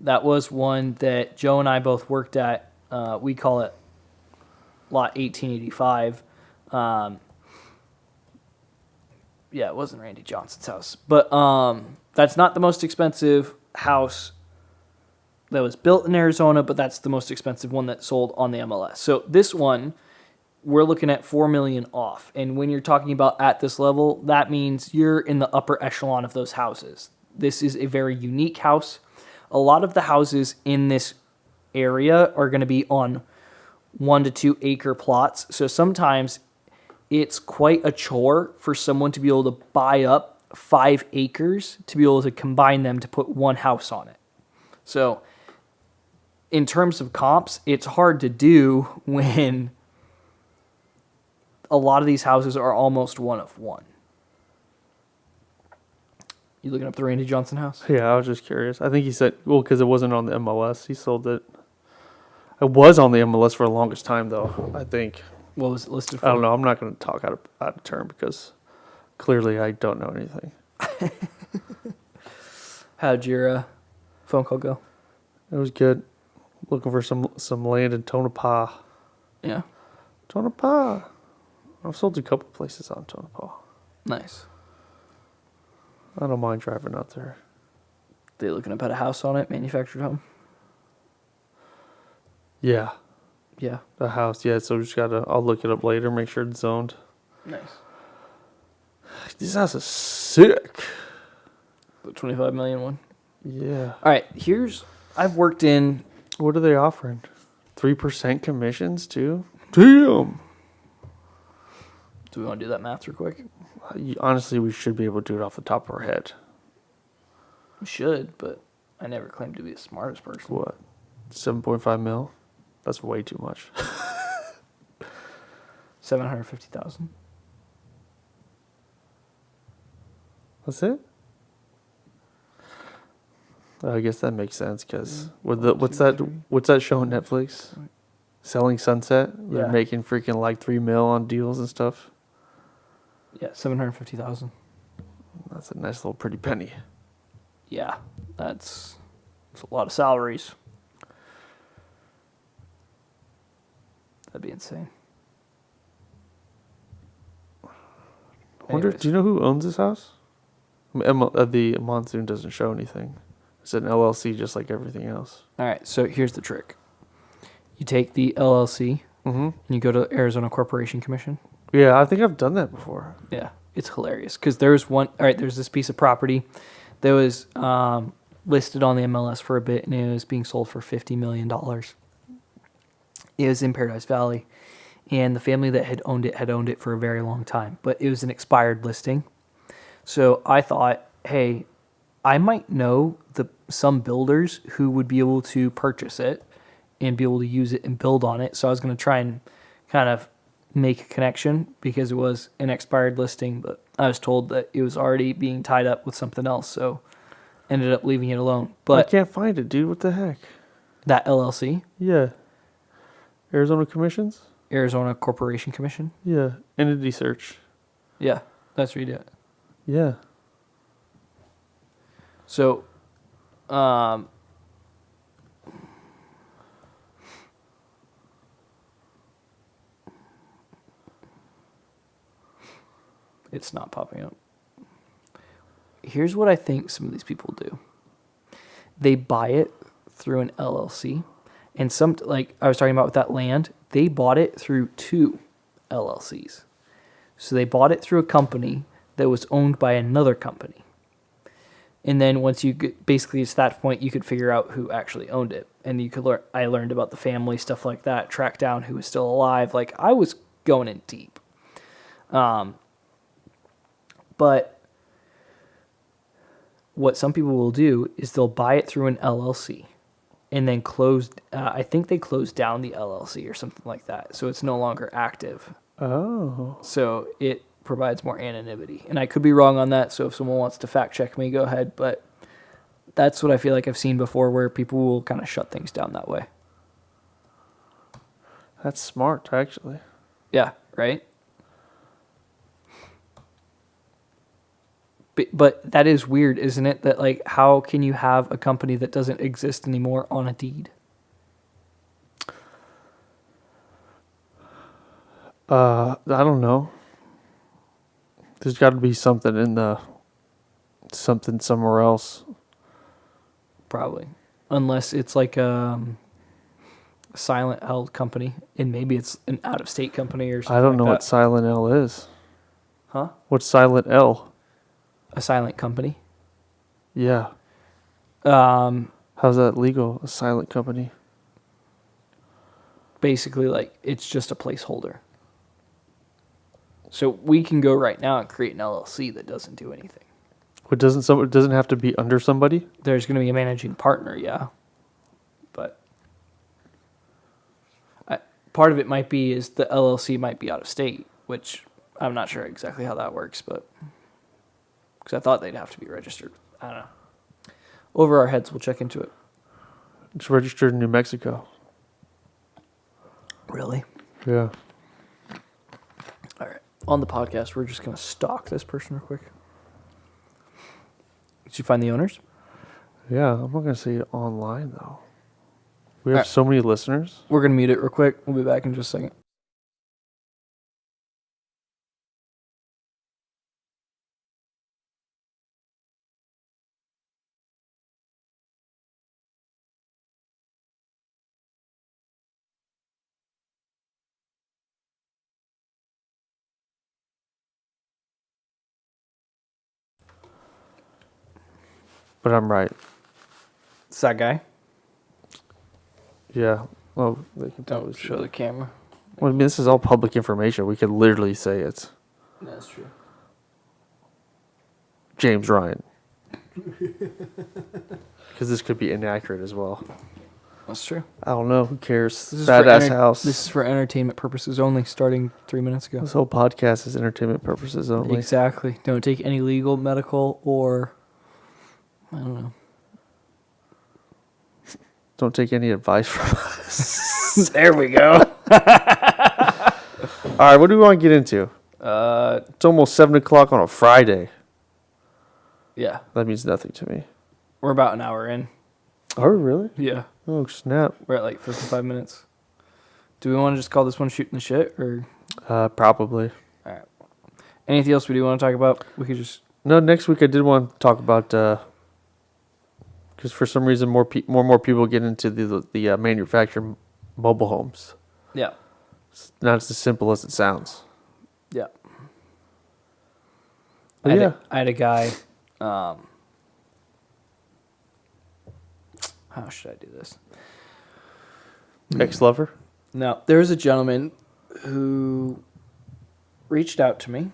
That was one that Joe and I both worked at. We call it Lot 1885. Yeah, it wasn't Randy Johnson's house. But that's not the most expensive house that was built in Arizona, but that's the most expensive one that sold on the MLS. So this one, we're looking at $4 million off. And when you're talking about at this level, that means you're in the upper echelon of those houses. This is a very unique house. A lot of the houses in this area are going to be on 1 to 2 acre plots. So sometimes it's quite a chore for someone to be able to buy up 5 acres to be able to combine them to put one house on it. So in terms of comps, it's hard to do when a lot of these houses are almost one of one. You looking up the Randy Johnson house? Yeah, I was just curious. I think he said, well, because it wasn't on the MLS. He sold it. It was on the MLS for the longest time, though, I think. What was it listed for? I don't know. I'm not going to talk out of turn because clearly I don't know anything. How'd your phone call go? It was good. Looking for some land in Tonopah. Yeah. Tonopah. I've sold a couple places on Tonopah. Nice. I don't mind driving out there. They looking up at a house on it, manufactured home? Yeah. Yeah. The house, yeah. So I'll look it up later, make sure it's zoned. Nice. This house is sick. The 25 million one? Yeah. All right, I've worked in... What are they offering? 3% commissions, too? Damn! Do we want to do that math real quick? Honestly, we should be able to do it off the top of our head. We should, but I never claimed to be the smartest person. What? 7.5 mil? That's way too much. 750,000. That's it? I guess that makes sense because what's that show on Netflix? Selling Sunset. They're Yeah. making freaking like 3 mil on deals and stuff. Yeah, 750,000. That's a nice little pretty penny. Yeah, that's a lot of salaries. That'd be insane. I wonder, Anyways. do you know who owns this house? The monsoon doesn't show anything. It's an LLC just like everything else. All right, so here's the trick. You take the LLC and you go to Arizona Corporation Commission. Yeah, I think I've done that before. Yeah, it's hilarious because there's this piece of property that was listed on the MLS for a bit, and it was being sold for $50 million. It was in Paradise Valley, and the family that had owned it for a very long time, but it was an expired listing. So I thought, hey, I might know some builders who would be able to purchase it and be able to use it and build on it. So I was going to try and kind of make a connection because it was an expired listing, but I was told that it was already being tied up with something else, so ended up leaving it alone. But I can't find it, dude. What the heck? that LLC, Yeah. Arizona Commissions? Arizona Corporation Commission, Yeah. Entity search. yeah, that's where you do it. Yeah. So, it's not popping up. Here's what I think some of these people do. They buy it through an LLC, and like I was talking about with that land, they bought it through 2 LLCs. So they bought it through a company that was owned by another company. And then once you get, basically it's that point, you could figure out who actually owned it. And you could learn, I learned about the family, stuff like that, track down who was still alive. Like I was going in deep. But what some people will do is they'll buy it through an LLC and then I think they closed down the LLC or something like that. So it's no longer active. Oh. So it provides more anonymity. And I could be wrong on that, so if someone wants to fact check me, go ahead. But that's what I feel like I've seen before, where people will kind of shut things down that way. That's smart, actually. Yeah, right? But that is weird, isn't it? That, like, how can you have a company that doesn't exist anymore on a deed? I don't know. There's got to be something something somewhere else. Probably. Unless it's like a silent held company, and maybe it's an out-of-state company or something. I don't know like what that. Silent L is. Huh? What's Silent L? A silent company. Yeah. Um, How's that legal? A silent company? Basically, like, it's just a placeholder. So we can go right now and create an LLC that doesn't do anything. What doesn't have to be under somebody? There's going to be a managing partner, yeah. But part of it might be is the LLC might be out of state, which I'm not sure exactly how that works, but because I thought they'd have to be registered. I don't know. Over our heads, we'll check into it. It's registered in New Mexico. Really? Yeah. All right. On the podcast, we're just going to stalk this person real quick. Did you find the owners? Yeah, I'm not going to say it online, though. We have Alright. so many listeners. We're going to mute it real quick. We'll be back in just a second. But I'm right. It's that guy. Yeah. Well, they can Don't probably see show it. the camera. Well, I mean, this is all public information. We could literally say it's That's true. James Ryan. Because this could be inaccurate as well. That's true. I don't know. Who cares? This is for Badass house. This is for entertainment purposes only, starting 3 minutes ago. This whole podcast is entertainment purposes only. Exactly. Don't take any legal, medical, or I don't know. Don't take any advice from us. There we go. All right, what do we want to get into? It's almost 7 o'clock on a Friday. Yeah, That means nothing to me. we're about an hour in. Oh, really? Yeah, Oh, snap. we're at like 55 minutes. Do we want to just call this one shooting the shit, or Probably. all right? Anything else we do want to talk about? We could just No, next week I did want to talk about Because for some reason, more and more people get into the manufactured mobile homes. Yeah. It's not as simple as it sounds. Yeah. But I had a guy. How should I do this? Ex-lover? No, there was a gentleman who reached out to me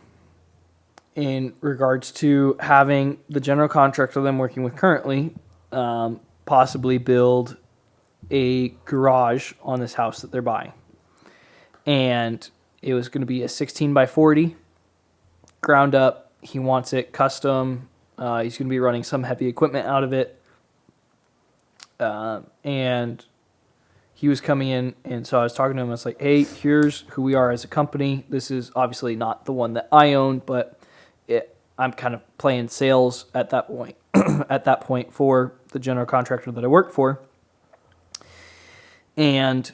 in regards to having the general contractor that I'm working with currently possibly build a garage on this house that they're buying. And it was going to be a 16 by 40 ground up. He wants it custom. He's going to be running some heavy equipment out of it. And he was coming in, and so I was talking to him. I was like, hey, here's who we are as a company. This is obviously not the one that I own, but I'm kind of playing sales at that point, for the general contractor that I work for. And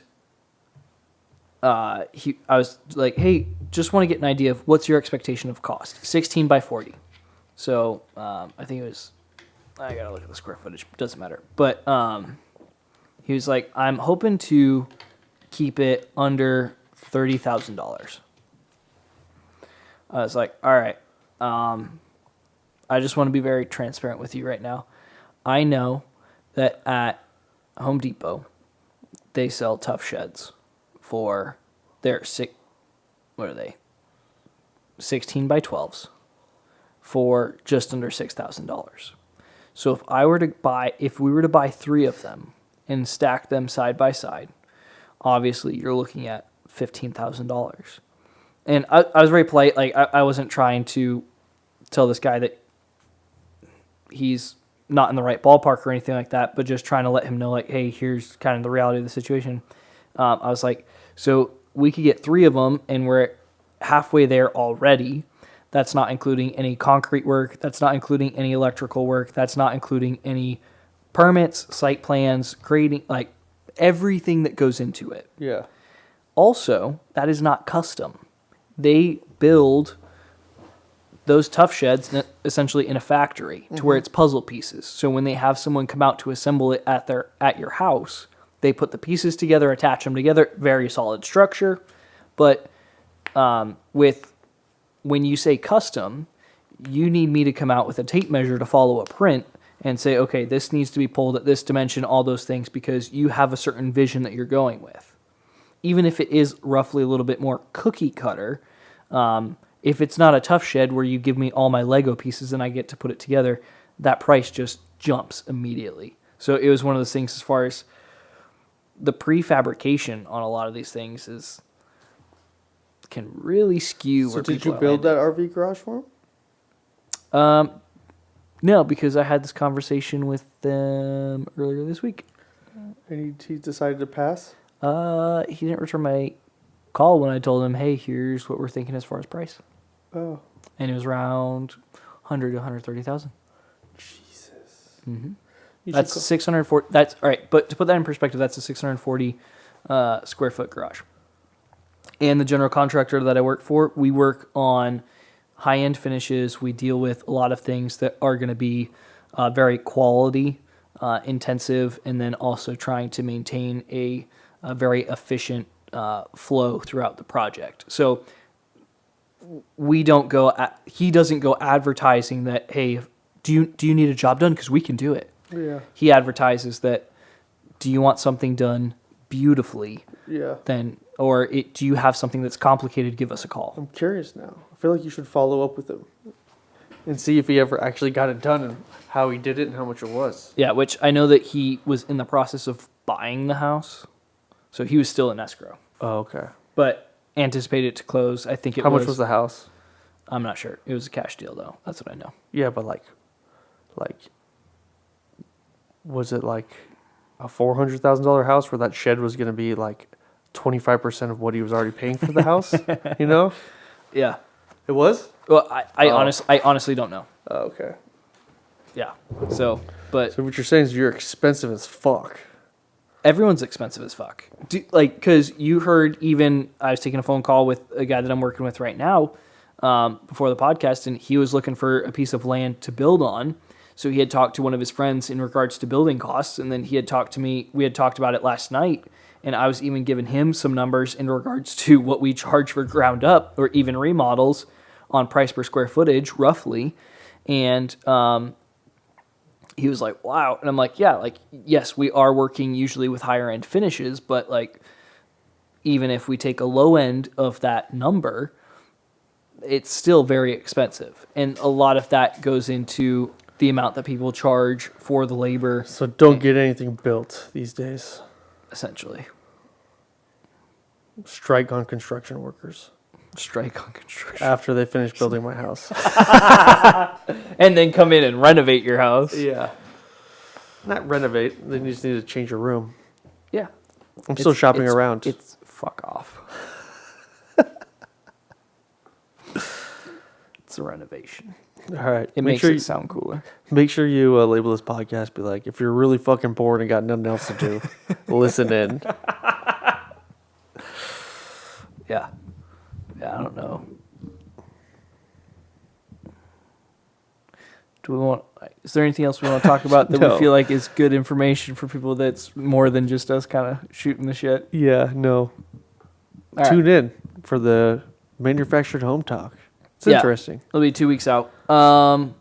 I was like, hey, just want to get an idea of what's your expectation of cost. 16 by 40. So I think it was, I got to look at the square footage. Doesn't matter. But he was like, I'm hoping to keep it under $30,000. I was like, all right. I just want to be very transparent with you right now. I know that at Home Depot, they sell tough sheds for their 16 by 12s for just under $6,000. So if we were to buy 3 of them and stack them side by side, obviously you're looking at $15,000. And I was very polite. Like I wasn't trying to tell this guy that he's not in the right ballpark or anything like that, but just trying to let him know, like, hey, here's kind of the reality of the situation. I was like, so we could get 3 of them, and we're halfway there already. That's not including any concrete work. That's not including any electrical work. That's not including any permits, site plans, grading, like everything that goes into it. Yeah. Also, that is not custom. They build those tough sheds essentially in a factory to where it's puzzle pieces. So when they have someone come out to assemble it at your house, they put the pieces together, attach them together, very solid structure. But when you say custom, you need me to come out with a tape measure to follow a print and say, okay, this needs to be pulled at this dimension, all those things, because you have a certain vision that you're going with. Even if it is roughly a little bit more cookie cutter, if it's not a tough shed where you give me all my Lego pieces and I get to put it together, that price just jumps immediately. So it was one of those things as far as the prefabrication on a lot of these things can really skew where people are. So did you build that RV garage for him? No, because I had this conversation with them earlier this week. And he decided to pass? He didn't return my call when I told him, hey, here's what we're thinking as far as price. Oh. And it was around 100 to 130,000. Jesus. Mm-hmm. That's 640. That's all right. But to put that in perspective, that's a 640 square foot garage. And the general contractor that I work for, we work on high-end finishes. We deal with a lot of things that are going to be very quality intensive, and then also trying to maintain a very efficient flow throughout the project. So he doesn't go advertising that, hey, do you need a job done? Because we can do it. Yeah. He advertises that, do you want something done beautifully? Yeah. Do you have something that's complicated? Give us a call. I'm curious now. I feel like you should follow up with him and see if he ever actually got it done and how he did it and how much it was. Yeah, which I know that he was in the process of buying the house, so he was still in escrow. Oh, okay. But anticipated to close. I think How much was the house? I'm not sure. It was a cash deal though. That's what I know. Yeah, but like, was it like a $400,000 house where that shed was going to be like 25% of what he was already paying for the house? You know? Yeah. It was? Well, I honestly don't know. Oh, okay. Yeah. So what you're saying is you're expensive as fuck. Everyone's expensive as fuck. Because you heard, even I was taking a phone call with a guy that I'm working with right now before the podcast, and he was looking for a piece of land to build on. So he had talked to one of his friends in regards to building costs, and then he had talked to me. We had talked about it last night, and I was even giving him some numbers in regards to what we charge for ground up or even remodels on price per square footage, roughly. And he was like, wow. And I'm like, yeah, like, yes, we are working usually with higher end finishes, but like, even if we take a low end of that number, it's still very expensive. And a lot of that goes into the amount that people charge for the labor. So don't get anything built these days. Essentially. Strike on construction workers. Strike on construction. After they finish building my house. And then come in and renovate your house. Yeah. Not renovate. They just need to change your room. Yeah. I'm still shopping around. It's fuck off. It's a renovation. All right. It makes it sound cooler. Make sure you label this podcast. Be like, if you're really fucking bored and got nothing else to do, listen in. Yeah. Yeah, I don't know. Is there anything else we want to talk about that No. we feel like is good information for people that's more than just us kind of shooting the shit? Yeah, no. All right. Tune in for the manufactured home talk. It's interesting. It'll be 2 weeks out. For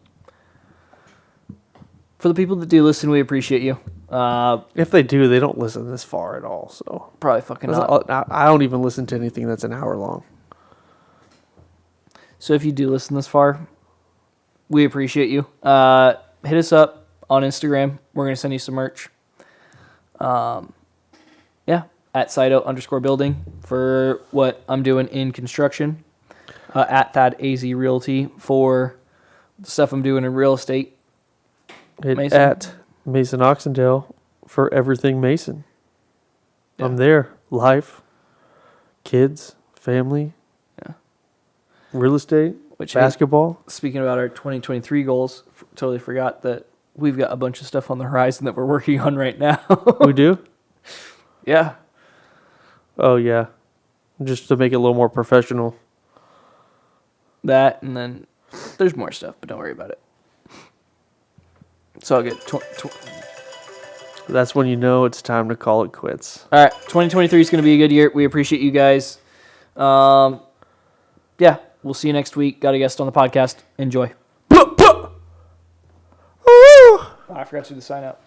the people that do listen, we appreciate you. If they do, they don't listen this far at all. So Probably fucking not. I don't even listen to anything that's an hour long. So if you do listen this far, we appreciate you. Hit us up on Instagram. We're going to send you some merch. Yeah, at SITO_building for what I'm doing in construction. At Thad AZ Realty for the stuff I'm doing in real estate. Mason. At MasonOxendale for everything Mason. Yeah. I'm there. Life, kids, family, real estate, basketball. Speaking about our 2023 goals, totally forgot that we've got a bunch of stuff on the horizon that we're working on right now. We do? Yeah. Oh, yeah. Just to make it a little more professional. That, and then there's more stuff, but don't worry about it. So I'll get... That's when you know it's time to call it quits. All right, 2023 is going to be a good year. We appreciate you guys. Yeah, we'll see you next week. Got a guest on the podcast. Enjoy. I forgot to do the sign out.